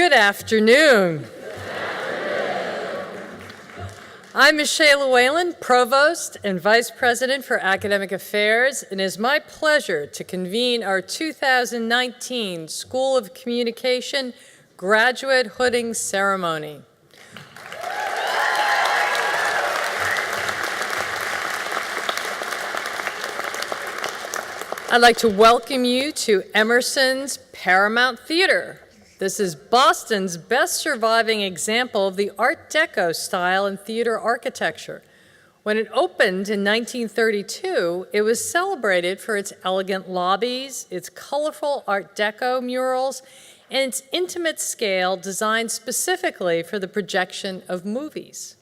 Good afternoon. I'm Michelle Whalen, Provost and Vice President for Academic Affairs, and it is my pleasure to convene our 2019 School of Communication Graduate Hooding Ceremony. I'd like to welcome you to Emerson's Paramount Theater. This is Boston's best surviving example of the Art Deco style in theater architecture. When it opened in 1932, it was celebrated for its elegant lobbies, its colorful Art Deco murals, and its intimate scale designed specifically for the projection of movies.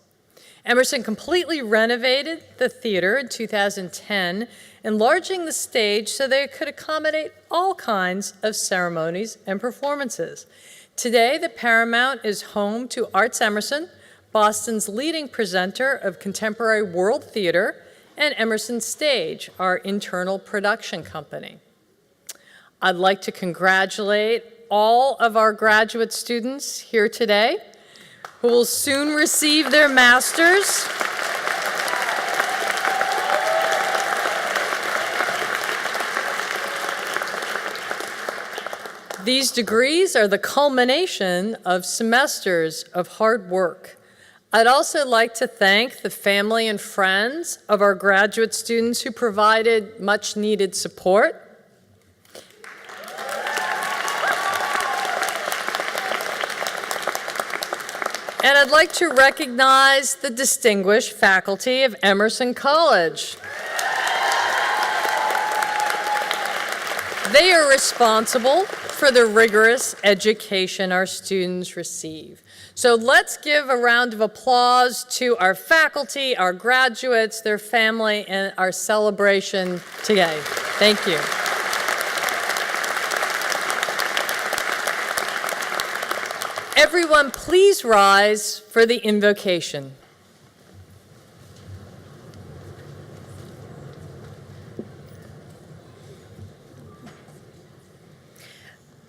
Emerson completely renovated the theater in 2010, enlarging the stage so they could accommodate all kinds of ceremonies and performances. Today, the Paramount is home to Arts Emerson, Boston's leading presenter of contemporary world theater, and Emerson Stage, our internal production company. I'd like to congratulate all of our graduate students here today, who will soon receive their masters. These degrees are the culmination of semesters of hard work. I'd also like to thank the family and friends of our graduate students who provided much needed support. And I'd like to recognize the distinguished faculty of Emerson College. They are responsible for the rigorous education our students receive. So let's give a round of applause to our faculty, our graduates, their family, and our celebration today. Thank you. Everyone, please rise for the invocation.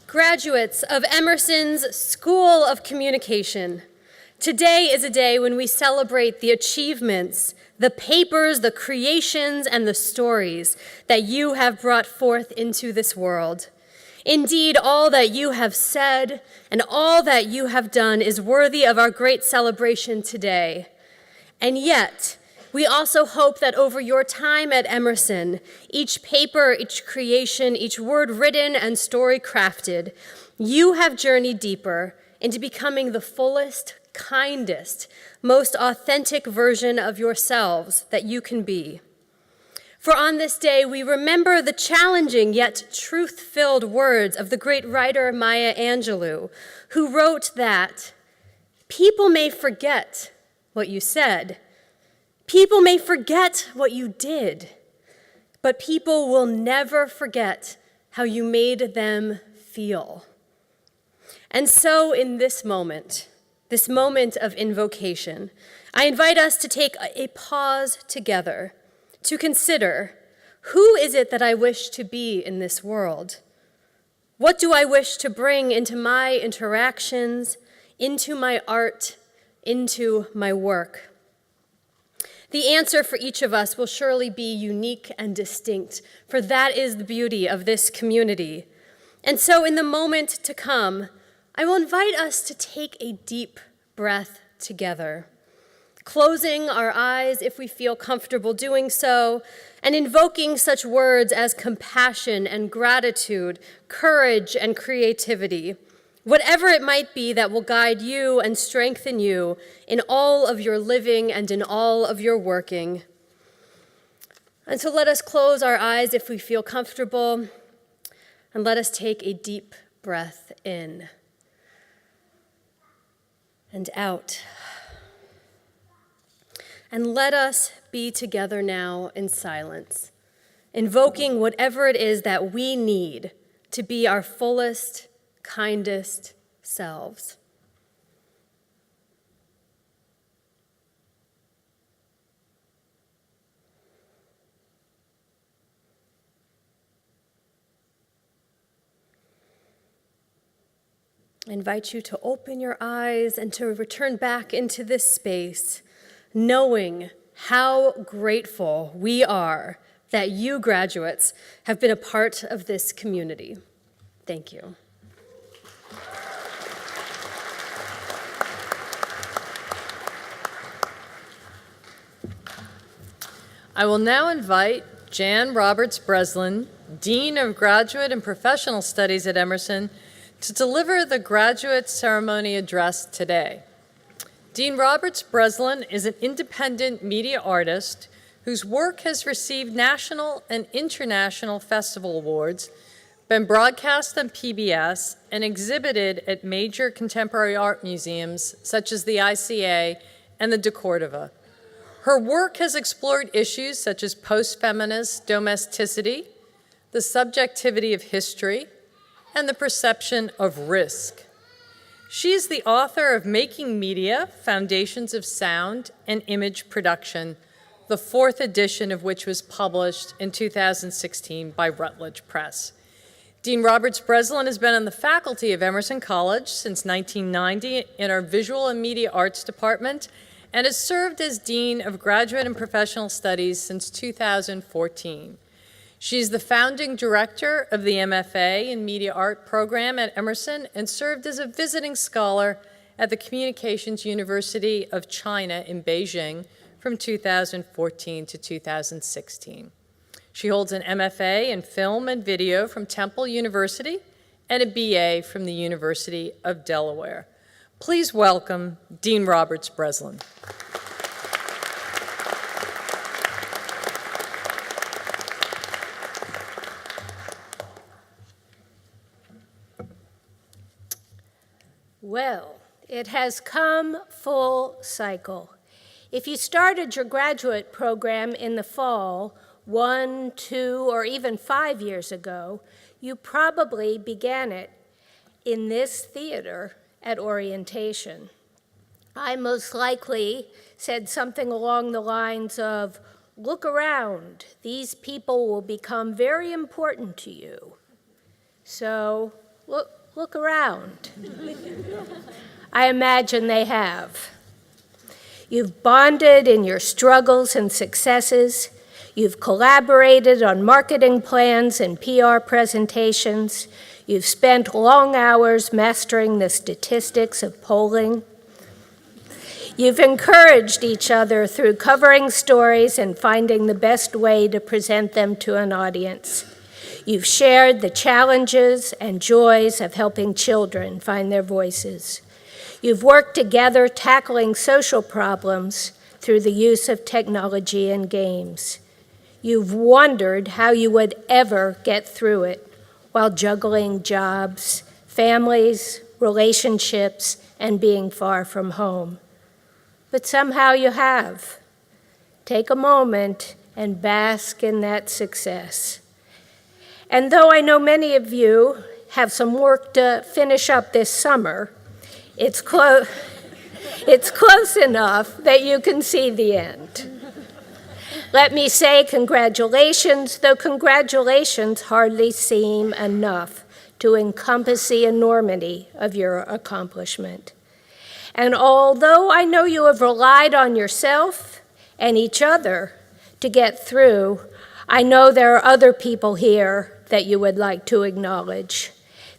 Graduates of Emerson's School of Communication, today is a day when we celebrate the achievements, the papers, the creations, and the stories that you have brought forth into this world. Indeed, all that you have said and all that you have done is worthy of our great celebration today. And yet, we also hope that over your time at Emerson, each paper, each creation, each word written and story crafted, you have journeyed deeper into becoming the fullest, kindest, most authentic version of yourselves that you can be. For on this day, we remember the challenging yet truth-filled words of the great writer Maya Angelou, who wrote that, "People may forget what you said, people may forget what you did, but people will never forget how you made them feel." And so in this moment of invocation, I invite us to take a pause together to consider, who is it that I wish to be in this world? What do I wish to bring into my interactions, into my art, into my work? The answer for each of us will surely be unique and distinct, for that is the beauty of this community. And so in the moment to come, I will invite us to take a deep breath together, closing our eyes if we feel comfortable doing so, and invoking such words as compassion and gratitude, courage and creativity, whatever it might be that will guide you and strengthen you in all of your living and in all of your working. And so let us close our eyes if we feel comfortable, and let us take a deep breath in and out. And let us be together now in silence, invoking whatever it is that we need to be our fullest, kindest selves. I invite you to open your eyes and to return back into this space, knowing how grateful we are that you graduates have been a part of this community. Thank you. I will now invite Jan Roberts Breslin, Dean of Graduate and Professional Studies at Emerson, to deliver the graduate ceremony address today. Dean Roberts Breslin is an independent media artist whose work has received national and international festival awards, been broadcast on PBS, and exhibited at major contemporary art museums such as the ICA and the De Cordova. Her work has explored issues such as post-feminist domesticity, the subjectivity of history, and the perception of risk. She is the author of Making Media, Foundations of Sound and Image Production, the 4th edition of which was published in 2016 by Routledge Press. Dean Roberts Breslin has been on the faculty of Emerson College since 1990 in our Visual and Media Arts Department, and has served as Dean of Graduate and Professional Studies since 2014. She is the founding director of the MFA in Media Art program at Emerson and served as a visiting scholar at the Communications University of China in Beijing from 2014 to 2016. She holds an MFA in Film and Video from Temple University and a BA from the University of Delaware. Please welcome Dean Roberts Breslin. Well, it has come full cycle. If you started your graduate program in the fall 1, 2, or even 5 years ago, you probably began it in this theater at orientation. I most likely said something along the lines of, "Look around, these people will become very important to you." So look around. I imagine they have. You've bonded in your struggles and successes. You've collaborated on marketing plans and PR presentations. You've spent long hours mastering the statistics of polling. You've encouraged each other through covering stories and finding the best way to present them to an audience. You've shared the challenges and joys of helping children find their voices. You've worked together tackling social problems through the use of technology and games. You've wondered how you would ever get through it while juggling jobs, families, relationships, and being far from home. But somehow you have. Take a moment and bask in that success. And though I know many of you have some work to finish up this summer, it's close enough that you can see the end. Let me say congratulations, though congratulations hardly seem enough to encompass the enormity of your accomplishment. And although I know you have relied on yourself and each other to get through, I know there are other people here that you would like to acknowledge.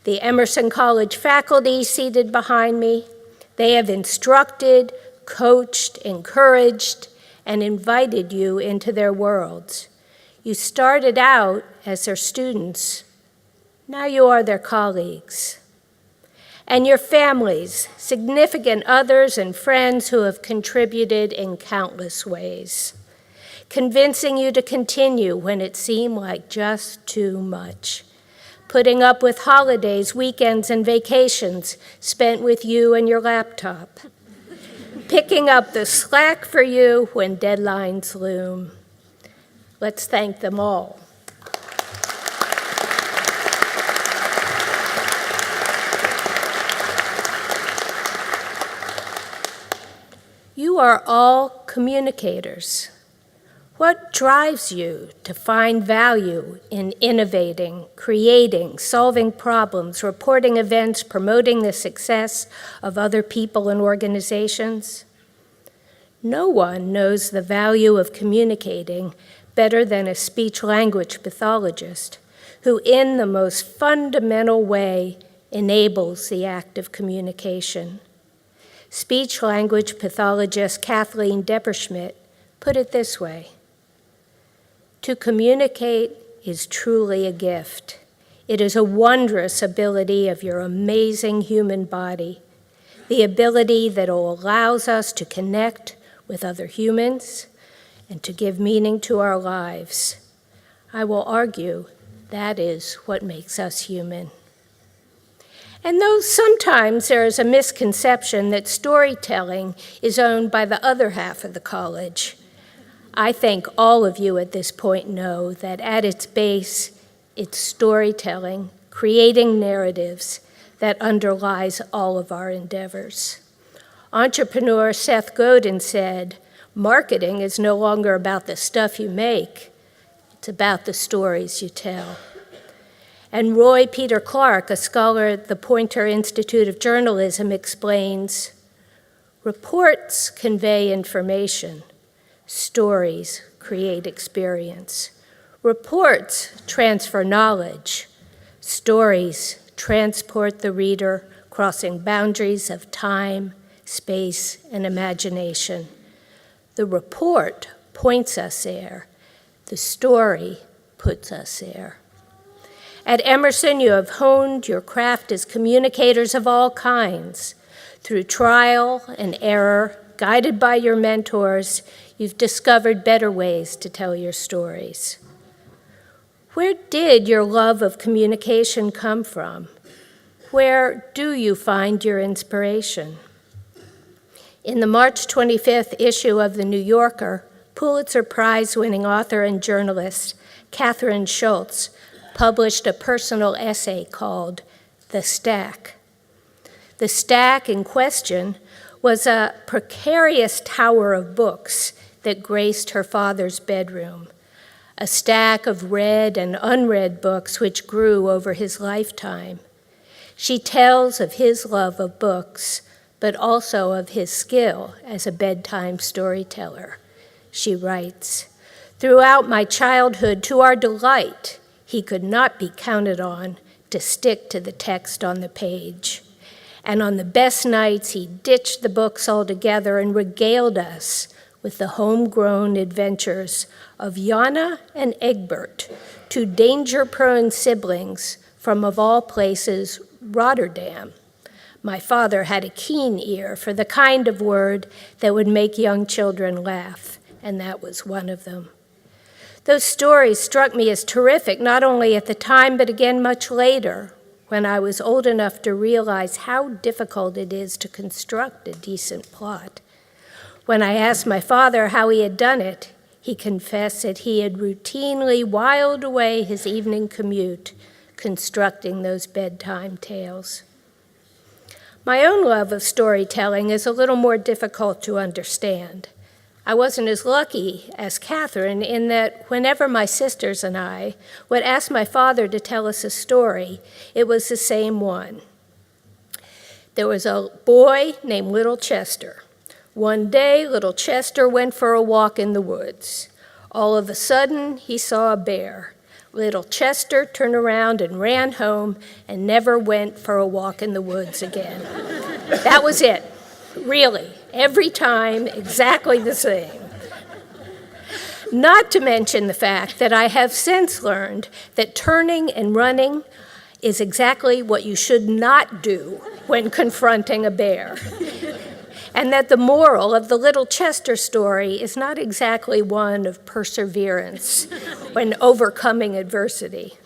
The Emerson College faculty seated behind me, they have instructed, coached, encouraged, and invited you into their worlds. You started out as their students. Now you are their colleagues. And your families, significant others and friends who have contributed in countless ways, convincing you to continue when it seemed like just too much, putting up with holidays, weekends, and vacations spent with you and your laptop, picking up the slack for you when deadlines loom. Let's thank them all. You are all communicators. What drives you to find value in innovating, creating, solving problems, reporting events, promoting the success of other people and organizations? No one knows the value of communicating better than a speech-language pathologist who, in the most fundamental way, enables the act of communication. Speech-language pathologist Kathleen Depperschmidt put it this way: to communicate is truly a gift. It is a wondrous ability of your amazing human body, the ability that allows us to connect with other humans and to give meaning to our lives. I will argue that is what makes us human. And though sometimes there is a misconception that storytelling is owned by the other half of the college, I think all of you at this point know that at its base, it's storytelling, creating narratives that underlies all of our endeavors. Entrepreneur Seth Godin said, "Marketing is no longer about the stuff you make, it's about the stories you tell." And Roy Peter Clark, a scholar at the Poynter Institute of Journalism, explains, "Reports convey information. Stories create experience. Reports transfer knowledge. Stories transport the reader crossing boundaries of time, space, and imagination. The report points us there. The story puts us there." At Emerson, you have honed your craft as communicators of all kinds. Through trial and error, guided by your mentors, you've discovered better ways to tell your stories. Where did your love of communication come from? Where do you find your inspiration? In the March 25th issue of The New Yorker, Pulitzer Prize-winning author and journalist Catherine Schultz published a personal essay called "The Stack." The stack in question was a precarious tower of books that graced her father's bedroom, a stack of read and unread books which grew over his lifetime. She tells of his love of books, but also of his skill as a bedtime storyteller. She writes, "Throughout my childhood, to our delight, he could not be counted on to stick to the text on the page. And on the best nights, he ditched the books altogether and regaled us with the homegrown adventures of Jana and Egbert, two danger-prone siblings from, of all places, Rotterdam. My father had a keen ear for the kind of word that would make young children laugh, and that was one of them. Those stories struck me as terrific, not only at the time, but again much later, when I was old enough to realize how difficult it is to construct a decent plot. When I asked my father how he had done it, he confessed that he had routinely whiled away his evening commute constructing those bedtime tales. My own love of storytelling is a little more difficult to understand. I wasn't as lucky as Catherine in that whenever my sisters and I would ask my father to tell us a story, it was the same one. There was a boy named Little Chester. One day, Little Chester went for a walk in the woods. All of a sudden, he saw a bear. Little Chester turned around and ran home and never went for a walk in the woods again. That was it, really. Every time, exactly the same. Not to mention the fact that I have since learned that turning and running is exactly what you should not do when confronting a bear. And that the moral of the Little Chester story is not exactly one of perseverance when overcoming adversity.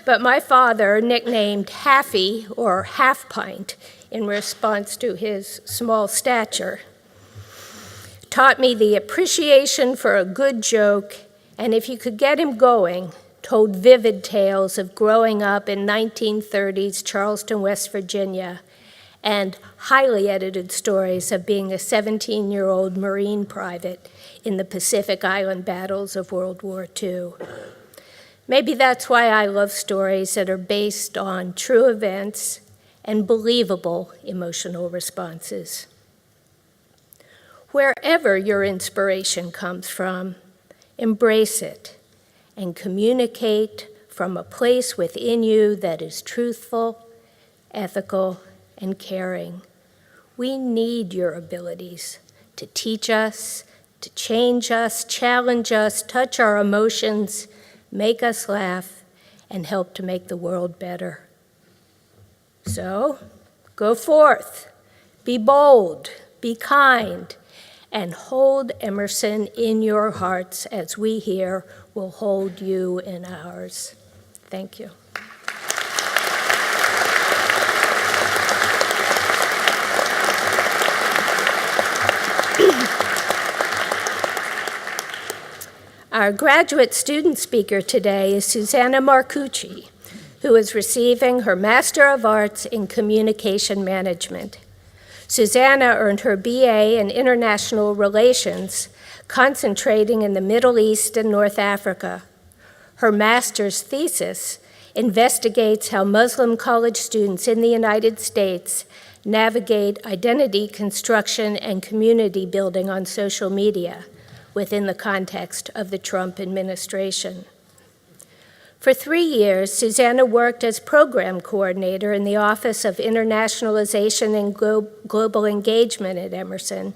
But my father, nicknamed Halfy or Half Pint, in response to his small stature, taught me the appreciation for a good joke, and if you could get him going, told vivid tales of growing up in 1930s Charleston, West Virginia, and highly edited stories of being a 17-year-old Marine private in the Pacific Island battles of World War II. Maybe that's why I love stories that are based on true events and believable emotional responses. Wherever your inspiration comes from, embrace it and communicate from a place within you that is truthful, ethical, and caring. We need your abilities to teach us, to change us, challenge us, touch our emotions, make us laugh, and help to make the world better. So, go forth, be bold, be kind, and hold Emerson in your hearts as we here will hold you in ours. Thank you. Our graduate student speaker today is Susanna Marcucci, who is receiving her Master of Arts in Communication Management. Susanna earned her BA in International Relations, concentrating in the Middle East and North Africa. Her master's thesis investigates how Muslim college students in the United States navigate identity construction and community building on social media within the context of the Trump administration. For 3 years, Susanna worked as program coordinator in the Office of Internationalization and Global Engagement at Emerson,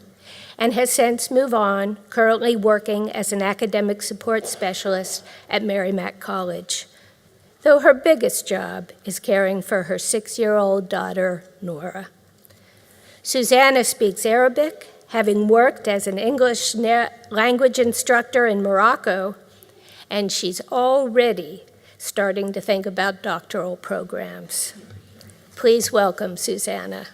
and has since moved on, currently working as an academic support specialist at Merrimack College, though her biggest job is caring for her 6-year-old daughter, Nora. Susanna speaks Arabic, having worked as an English language instructor in Morocco, and she's already starting to think about doctoral programs. Please welcome Susanna.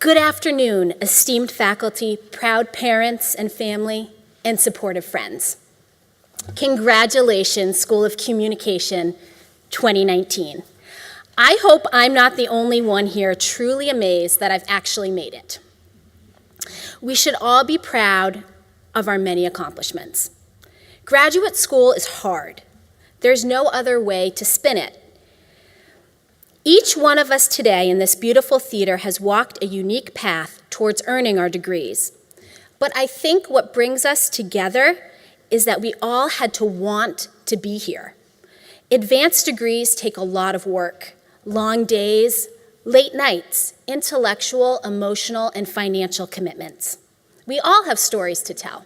Good afternoon, esteemed faculty, proud parents and family, and supportive friends. Congratulations, School of Communication 2019. I hope I'm not the only one here truly amazed that I've actually made it. We should all be proud of our many accomplishments. Graduate school is hard. There's no other way to spin it. Each one of us today in this beautiful theater has walked a unique path towards earning our degrees. But I think what brings us together is that we all had to want to be here. Advanced degrees take a lot of work, long days, late nights, intellectual, emotional, and financial commitments. We all have stories to tell.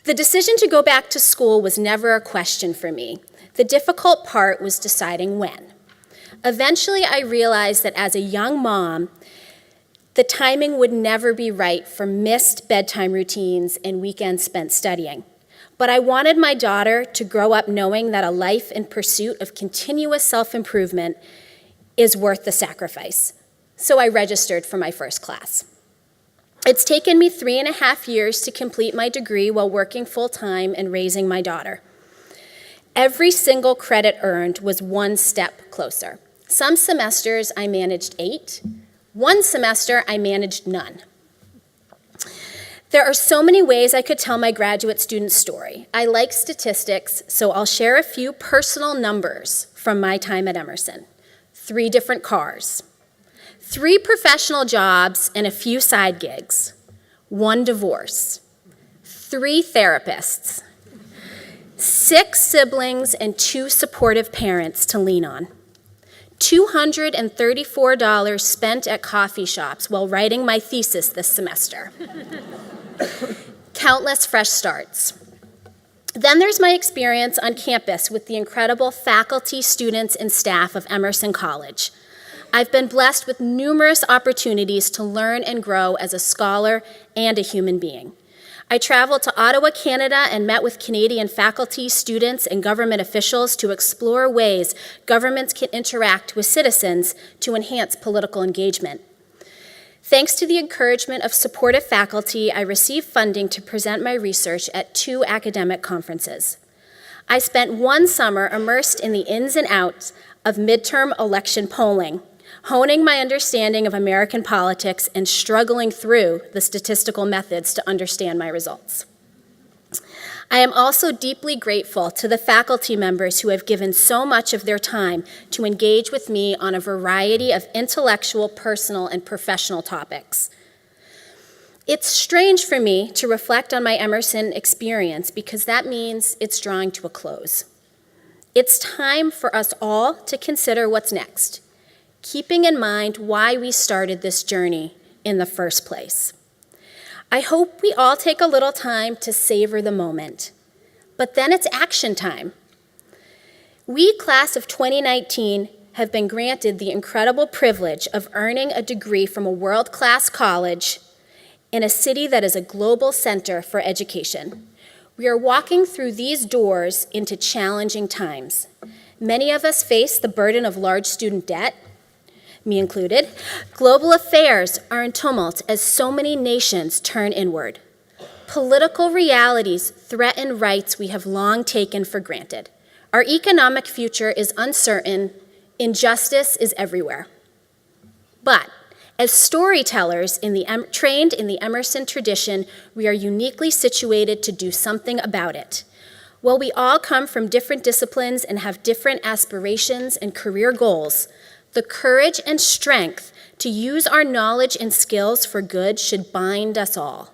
The decision to go back to school was never a question for me. The difficult part was deciding when. Eventually, I realized that as a young mom, the timing would never be right for missed bedtime routines and weekends spent studying. But I wanted my daughter to grow up knowing that a life in pursuit of continuous self-improvement is worth the sacrifice. So I registered for my first class. It's taken me 3.5 years to complete my degree while working full-time and raising my daughter. Every single credit earned was one step closer. Some semesters I managed 8. One semester I managed none. There are so many ways I could tell my graduate student story. I like statistics, so I'll share a few personal numbers from my time at Emerson. 3 different cars, 3 professional jobs and a few side gigs, 1 divorce, 3 therapists, 6 siblings and 2 supportive parents to lean on. $234 spent at coffee shops while writing my thesis this semester. Countless fresh starts. Then there's my experience on campus with the incredible faculty, students, and staff of Emerson College. I've been blessed with numerous opportunities to learn and grow as a scholar and a human being. I traveled to Ottawa, Canada, and met with Canadian faculty, students, and government officials to explore ways governments can interact with citizens to enhance political engagement. Thanks to the encouragement of supportive faculty, I received funding to present my research at 2 academic conferences. I spent one summer immersed in the ins and outs of midterm election polling, honing my understanding of American politics and struggling through the statistical methods to understand my results. I am also deeply grateful to the faculty members who have given so much of their time to engage with me on a variety of intellectual, personal, and professional topics. It's strange for me to reflect on my Emerson experience because that means it's drawing to a close. It's time for us all to consider what's next, keeping in mind why we started this journey in the first place. I hope we all take a little time to savor the moment, but then it's action time. We, class of 2019, have been granted the incredible privilege of earning a degree from a world-class college in a city that is a global center for education. We are walking through these doors into challenging times. Many of us face the burden of large student debt, me included. Global affairs are in tumult as so many nations turn inward. Political realities threaten rights we have long taken for granted. Our economic future is uncertain. Injustice is everywhere. But as storytellers trained in the Emerson tradition, we are uniquely situated to do something about it. While we all come from different disciplines and have different aspirations and career goals, the courage and strength to use our knowledge and skills for good should bind us all.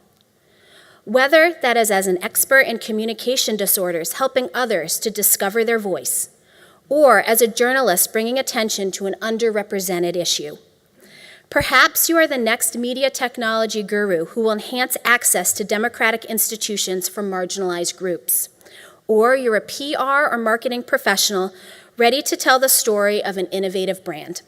Whether that is as an expert in communication disorders helping others to discover their voice, or as a journalist bringing attention to an underrepresented issue. Perhaps you are the next media technology guru who will enhance access to democratic institutions for marginalized groups. Or you're a PR or marketing professional ready to tell the story of an innovative brand.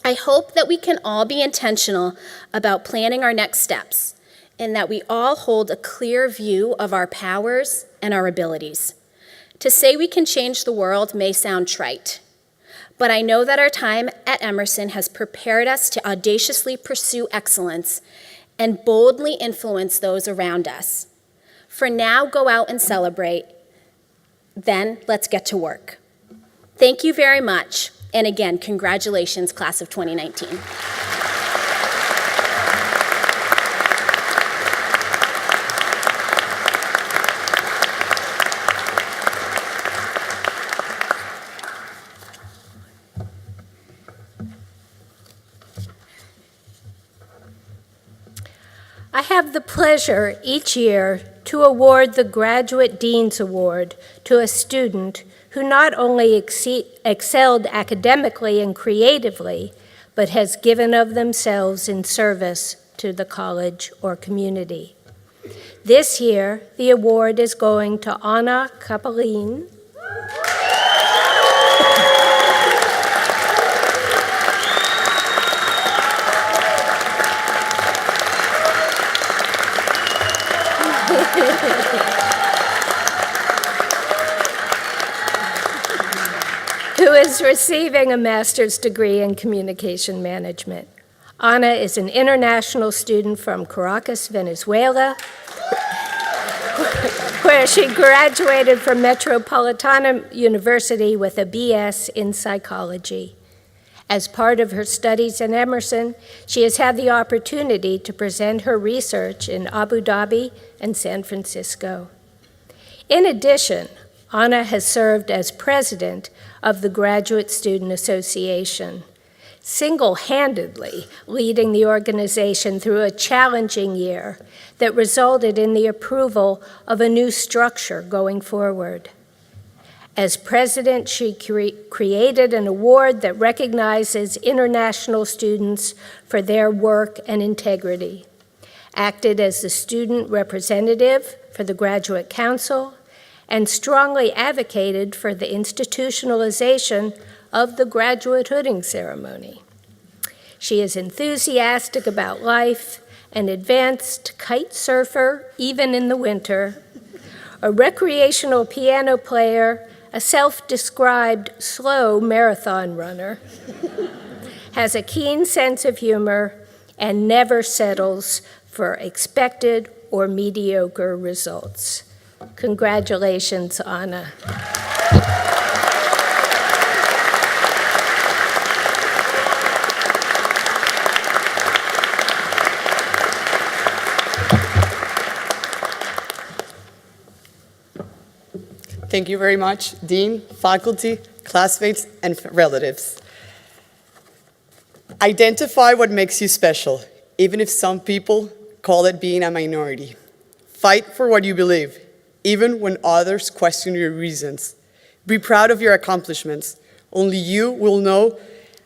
I hope that we can all be intentional about planning our next steps and that we all hold a clear view of our powers and our abilities. To say we can change the world may sound trite, but I know that our time at Emerson has prepared us to audaciously pursue excellence and boldly influence those around us. For now, go out and celebrate. Then let's get to work. Thank you very much, and again, congratulations, class of 2019. I have the pleasure each year to award the Graduate Dean's Award to a student who not only excelled academically and creatively, but has given of themselves in service to the college or community. This year, the award is going to Anna Kapelin. Who is receiving a master's degree in communication management. Ana is an international student from Caracas, Venezuela, where she graduated from Metropolitana University with a BS in psychology. As part of her studies in Emerson, she has had the opportunity to present her research in Abu Dhabi and San Francisco. In addition, Ana has served as president of the Graduate Student Association, single-handedly leading the organization through a challenging year that resulted in the approval of a new structure going forward. As president, she created an award that recognizes international students for their work and integrity, acted as the student representative for the Graduate Council, and strongly advocated for the institutionalization of the graduate hooding ceremony. She is enthusiastic about life, an advanced kite surfer, even in the winter, a recreational piano player, a self-described slow marathon runner, has a keen sense of humor, and never settles for expected or mediocre results. Congratulations, Anna. Thank you very much, Dean, faculty, classmates, and relatives. Identify what makes you special, even if some people call it being a minority. Fight for what you believe, even when others question your reasons. Be proud of your accomplishments. Only you will know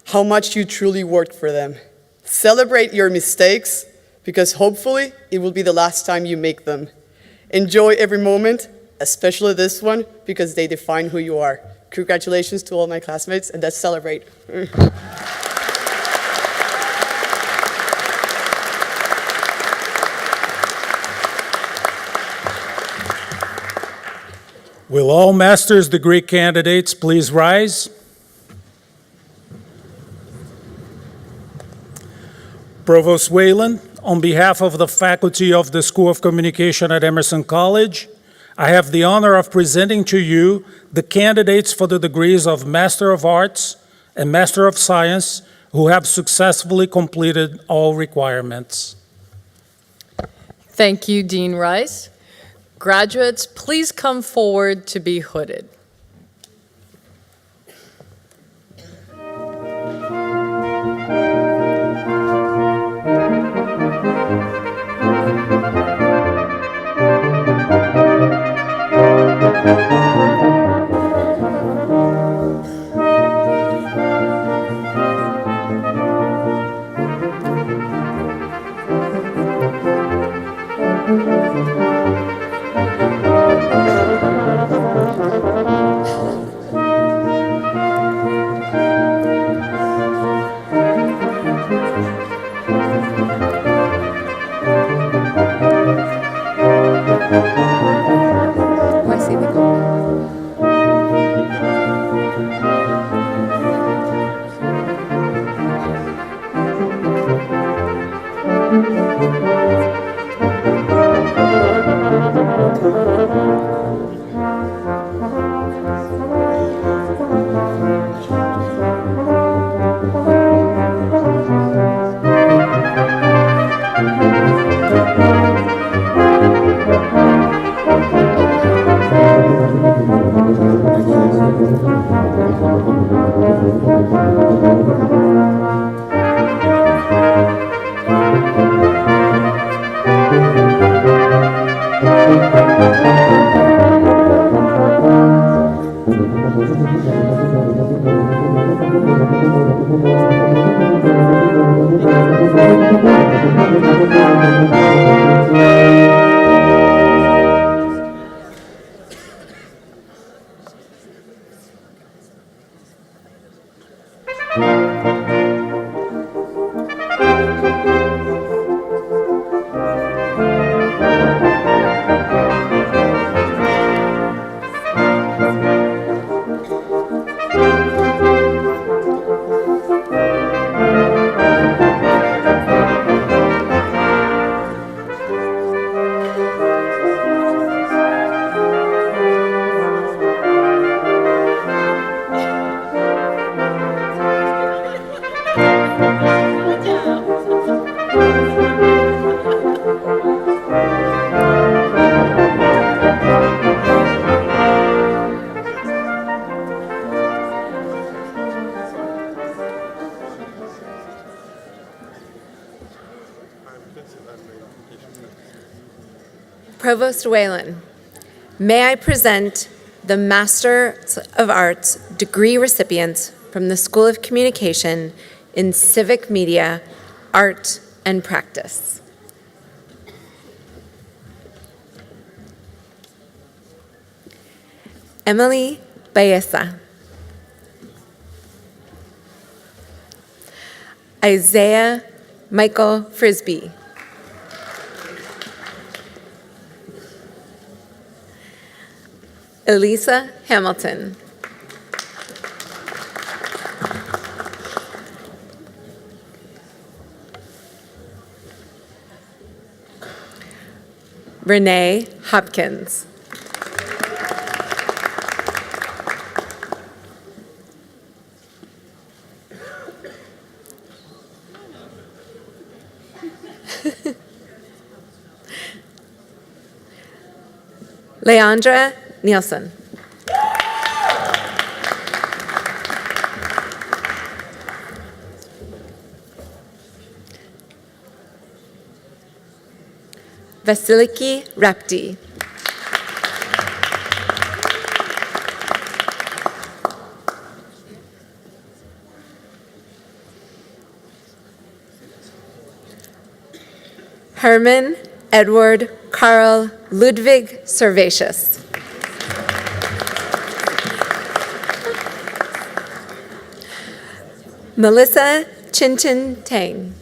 how much you truly worked for them. Celebrate your mistakes, because hopefully it will be the last time you make them. Enjoy every moment, especially this one, because they define who you are. Congratulations to all my classmates, and let's celebrate. Will all master's degree candidates please rise? Provost Whalen, on behalf of the faculty of the School of Communication at Emerson College, I have the honor of presenting to you the candidates for the degrees of Master of Arts and Master of Science who have successfully completed all requirements. Thank you, Dean Rice. Graduates, please come forward to be hooded. Provost Whalen, may I present the Master of Arts degree recipients from the School of Communication in Civic Media, Art, and Practice. Emily Baeza. Isaiah Michael Frisbee. Elisa Hamilton. Renee Hopkins. Leandra Nielsen. Vasiliki Rapti. Herman Edward Carl Ludwig Servatius. Melissa Chinchin Tang.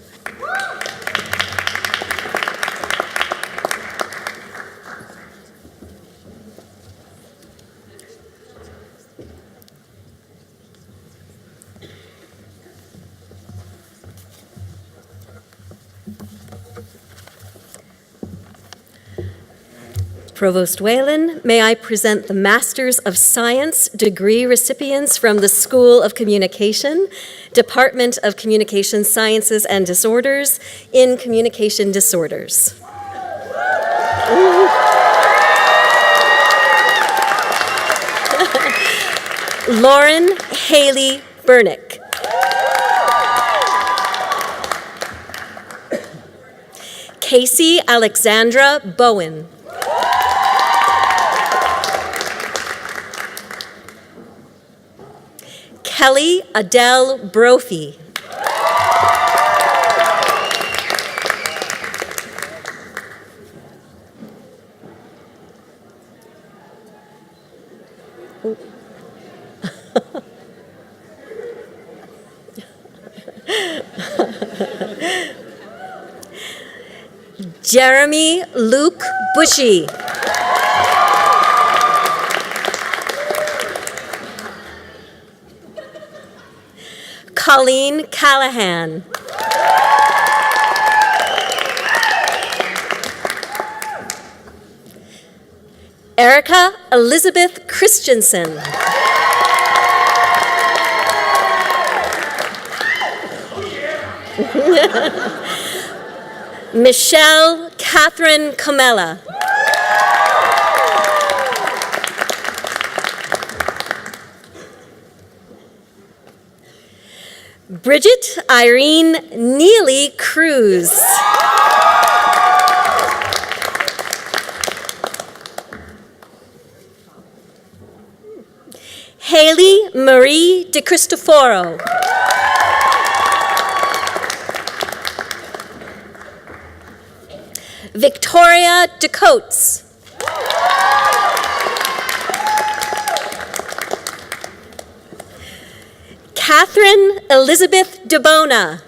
Provost Whalen, may I present the Masters of Science degree recipients from the School of Communication, Department of Communication Sciences and Disorders in Communication Disorders. Lauren Haley Burnick. Casey Alexandra Bowen. Kelly Adele Brophy. Jeremy Luke Bushy. Colleen Callahan. Erica Elizabeth Christensen. Michelle Catherine Camella. Bridget Irene Neely Cruz. Haley Marie De Cristoforo. Victoria DeCoates. Catherine Elizabeth DeBona.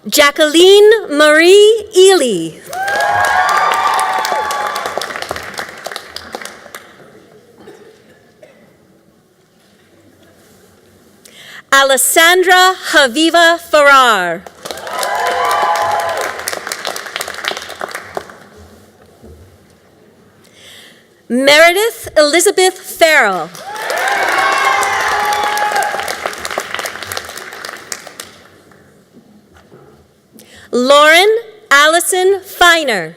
Jacqueline Marie Ely. Alessandra Haviva Farrar. Meredith Elizabeth Farrell. Lauren Allison Feiner.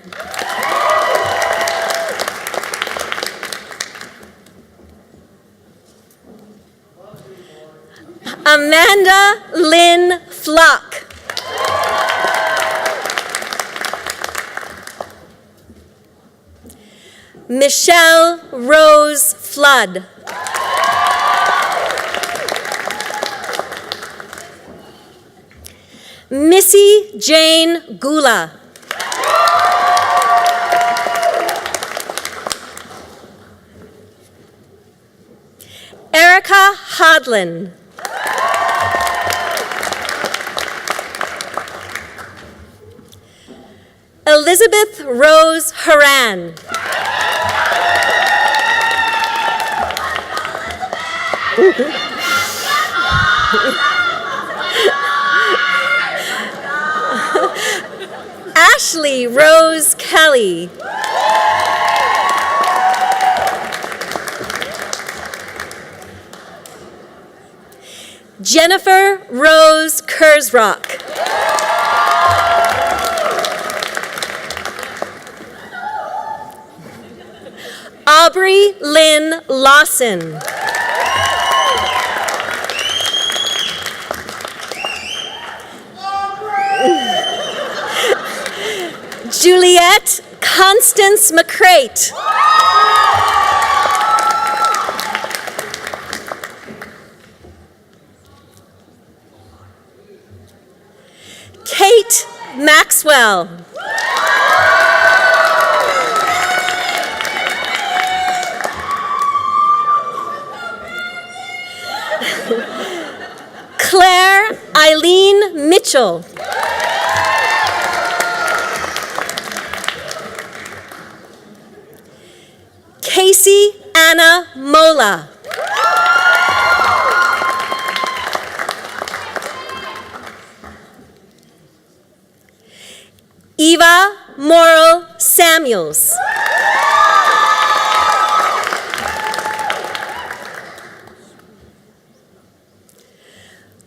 Amanda Lynn Flock. Michelle Rose Flood. Missy Jane Gula. Erica Hodlin. Elizabeth Rose Haran. Ashley Rose Kelly. Jennifer Rose Kurzrock. Aubrey Lynn Lawson. Juliette Constance McCrate. Kate Maxwell. Claire Eileen Mitchell. Casey Anna Mola. Eva Morrill Samuels.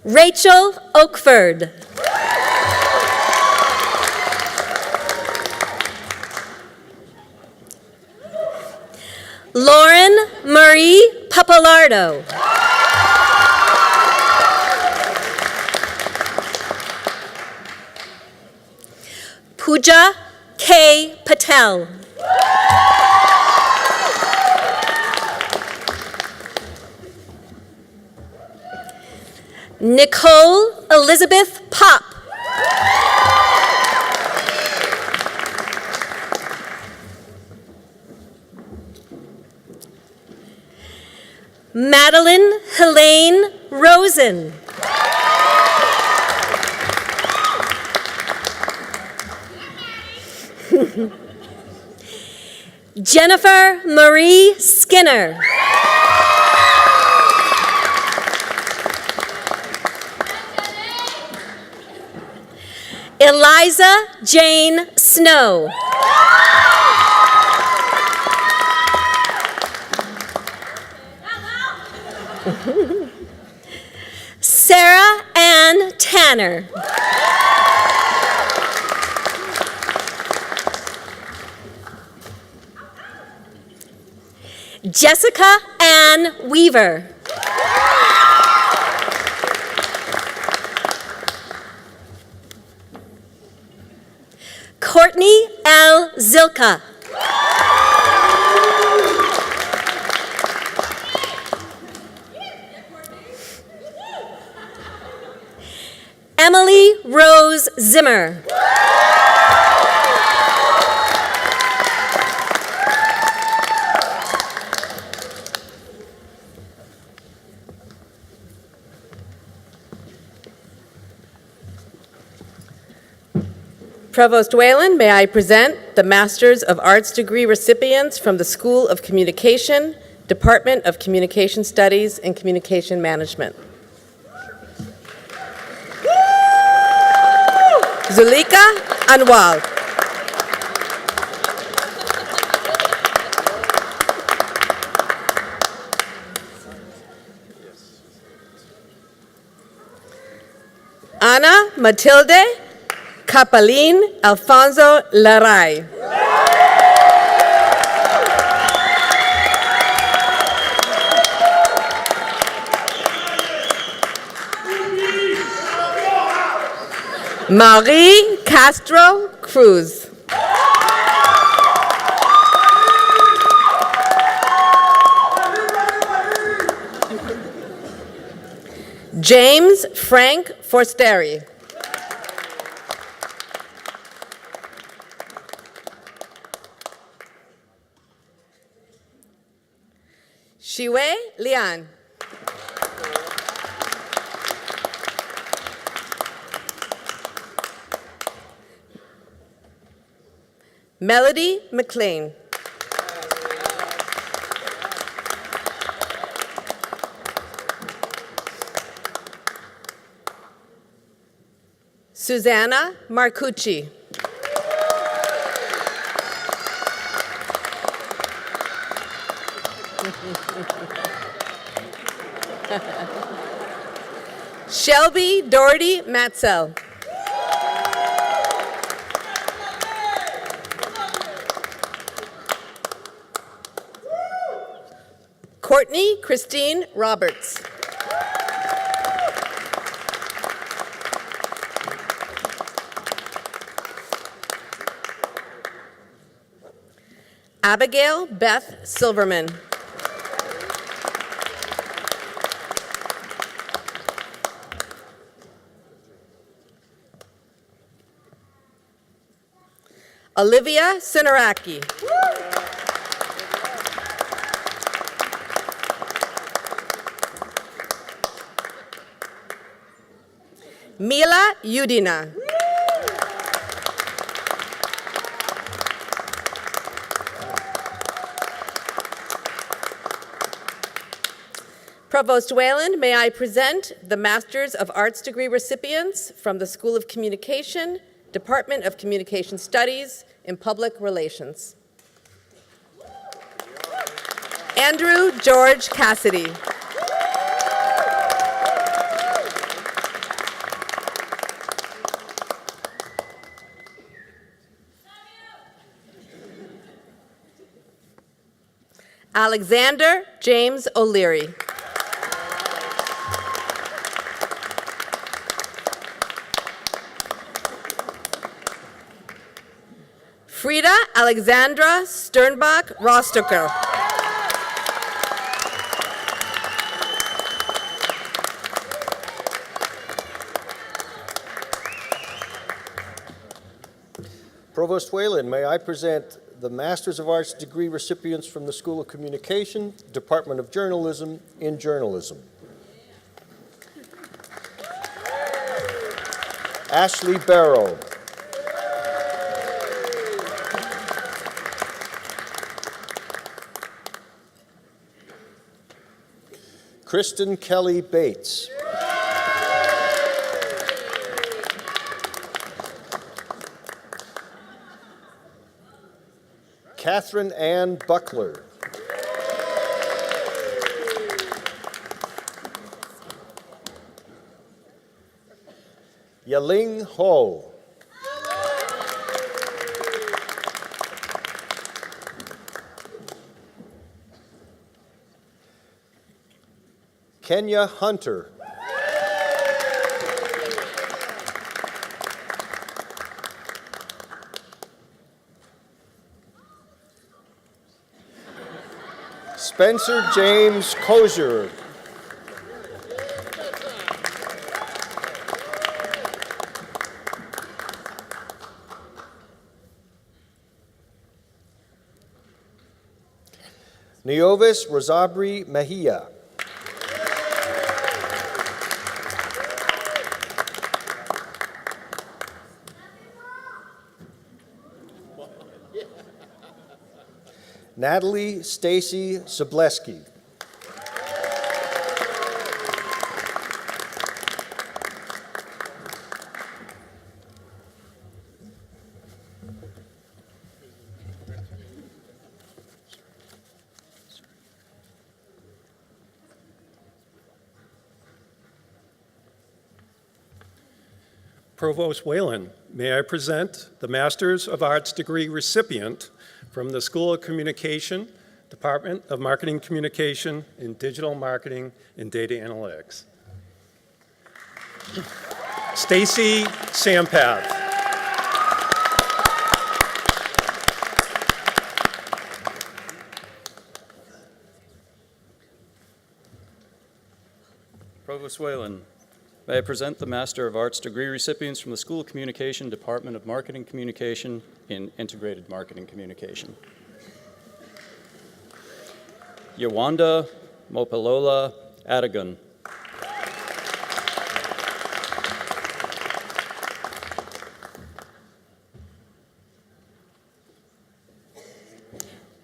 Rachel Oakford. Lauren Marie Papalardo. Pooja K. Patel. Nicole Elizabeth Pop. Madeline Helene Rosen. Jennifer Marie Skinner. Eliza Jane Snow. Sarah Ann Tanner. Jessica Ann Weaver. Courtney L. Zilka. Emily Rose Zimmer. Provost Whalen, may I present the Masters of Arts degree recipients from the School of Communication, Department of Communication Studies and Communication Management. Zulika Anwal. Ana Matilde Capalin Alfonso Laray. Marie Castro Cruz. James Frank Forsteri. Shiwei Lian. Melody McLean. Susanna Marcucci. Shelby Doherty Matzel. Courtney Christine Roberts. Abigail Beth Silverman. Olivia Sinaraki. Mila Udina. Provost Whalen, may I present the Masters of Arts degree recipients from the School of Communication, Department of Communication Studies in Public Relations. Andrew George Cassidy. Alexander James O'Leary. Frida Alexandra Sternbach Rostocker. Provost Whalen, may I present the Masters of Arts degree recipients from the School of Communication, Department of Journalism in Journalism. Ashley Barrow. Kristen Kelly Bates. Catherine Ann Buckler. Yaling Ho. Kenya Hunter. Spencer James Kozier. Neovis Rosabri Mejia. Natalie Stacy Sobleski. Provost Whalen, may I present the Masters of Arts degree recipient from the School of Communication, Department of Marketing Communication in Digital Marketing and Data Analytics. Stacy Sampath. Provost Whalen, may I present the Master of Arts degree recipients from the School of Communication, Department of Marketing Communication in Integrated Marketing Communication. Yawanda Mopalola Adigan.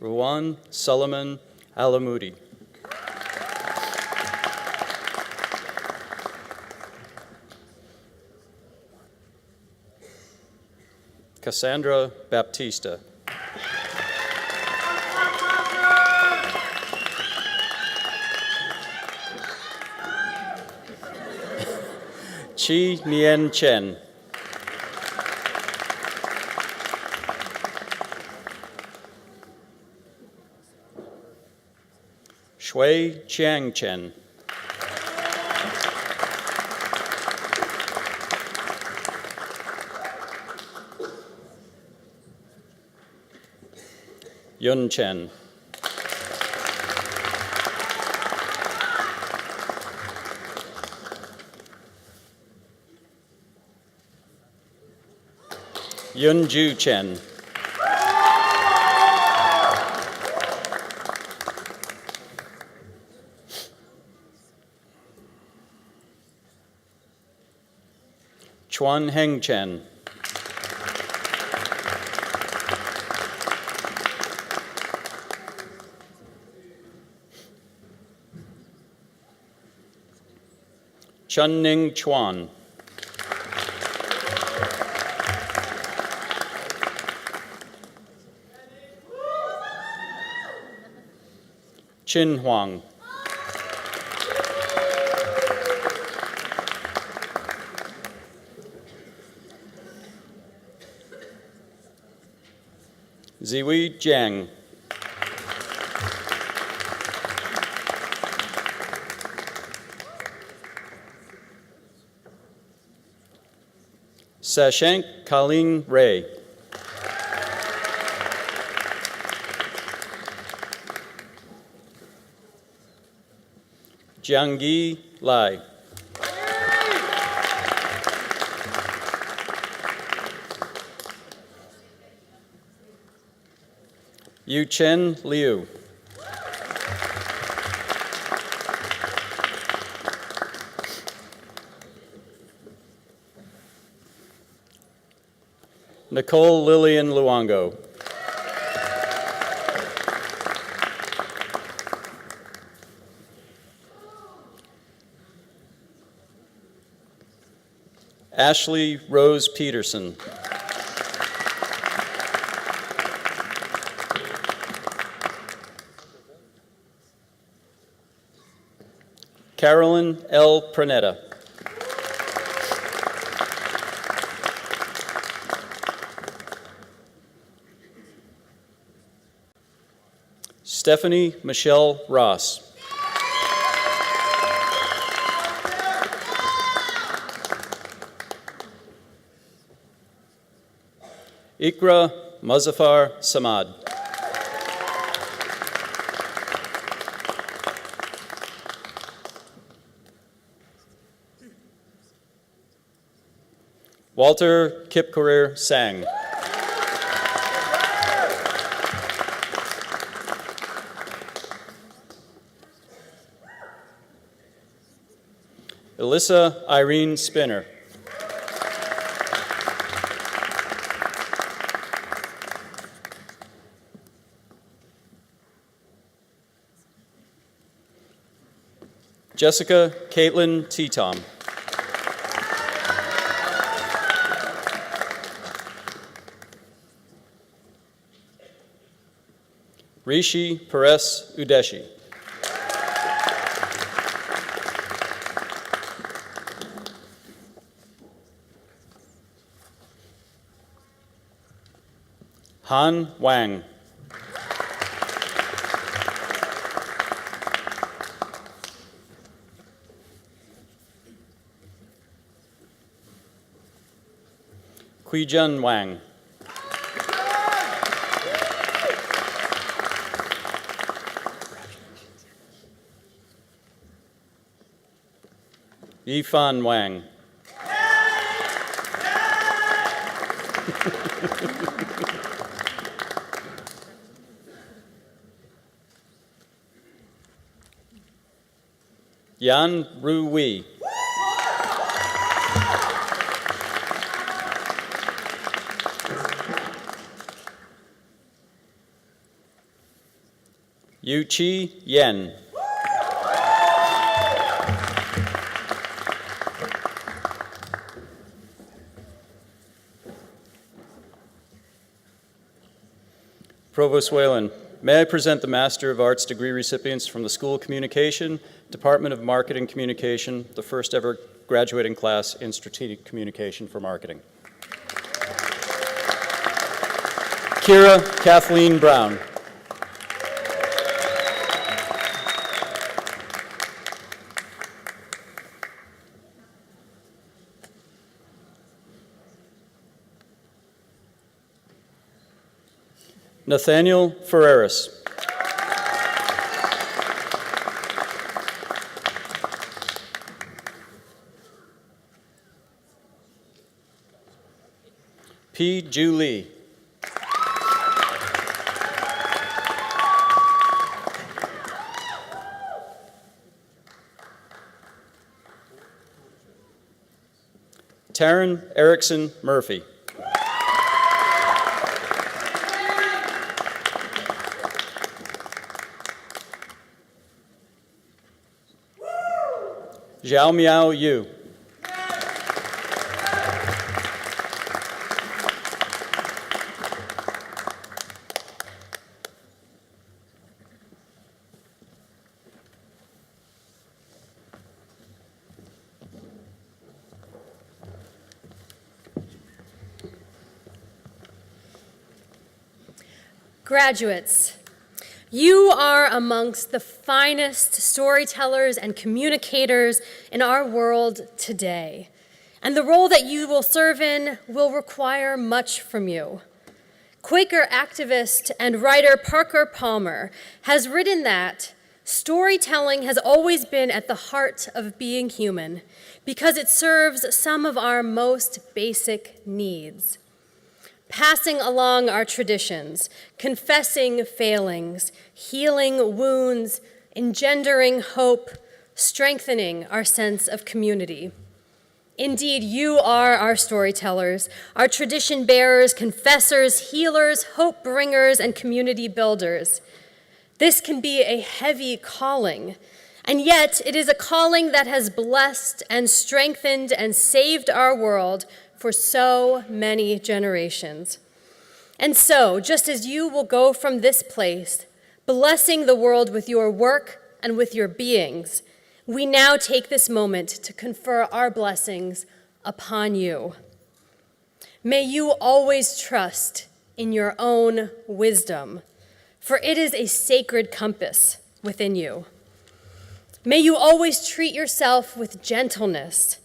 Ruwan Solomon Alamoudi. Cassandra Baptista. Chi Nien Chen. Shui Chiang Chen. Yun Chen. Yun Ju Chen. Chuan Heng Chen. Chun Ning Chuan. Chin Huang. Ziwei Jiang. Sashank Colleen Ray. Jiangyi Lai. Yu Chen Liu. Nicole Lillian Luongo. Ashley Rose Peterson. Carolyn L. Pranetta. Stephanie Michelle Ross. Ikra Muzaffar Samad. Walter Kipkorir Sang. Alyssa Irene Spinner. Jessica Caitlin T-Tom. Rishi Pares Udeshi. Han Wang. Huijun Wang. Yifan Wang. Yan Ru Wei. Yu Chi Yen. Provost Whalen, may I present the Master of Arts degree recipients from the School of Communication, Department of Marketing Communication, the first ever graduating class in Strategic Communication for Marketing. Kira Kathleen Brown. Nathaniel Ferreras. P. Julie. Taryn Erickson Murphy. Zhao Miao Yu. Graduates, you are amongst the finest storytellers and communicators in our world today, and the role that you will serve in will require much from you. Quaker activist and writer Parker Palmer has written that storytelling has always been at the heart of being human because it serves some of our most basic needs. Passing along our traditions, confessing failings, healing wounds, engendering hope, strengthening our sense of community. Indeed, you are our storytellers, our tradition bearers, confessors, healers, hope bringers, and community builders. This can be a heavy calling, and yet it is a calling that has blessed and strengthened and saved our world for so many generations. And so, just as you will go from this place, blessing the world with your work and with your beings, we now take this moment to confer our blessings upon you. May you always trust in your own wisdom, for it is a sacred compass within you. May you always treat yourself with gentleness,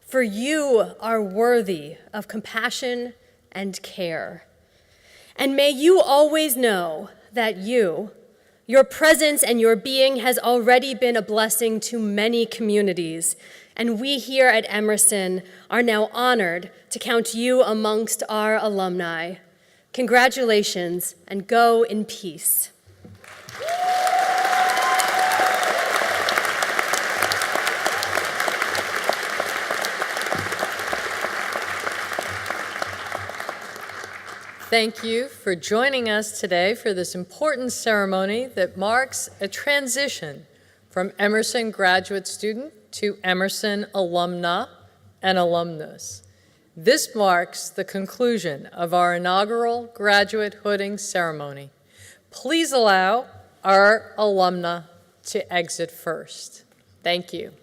for you are worthy of compassion and care. And may you always know that your presence and your being has already been a blessing to many communities, and we here at Emerson are now honored to count you amongst our alumni. Congratulations, and go in peace. Thank you for joining us today for this important ceremony that marks a transition from Emerson graduate student to Emerson alumna and alumnus. This marks the conclusion of our inaugural graduate hooding ceremony. Please allow our alumna to exit first. Thank you.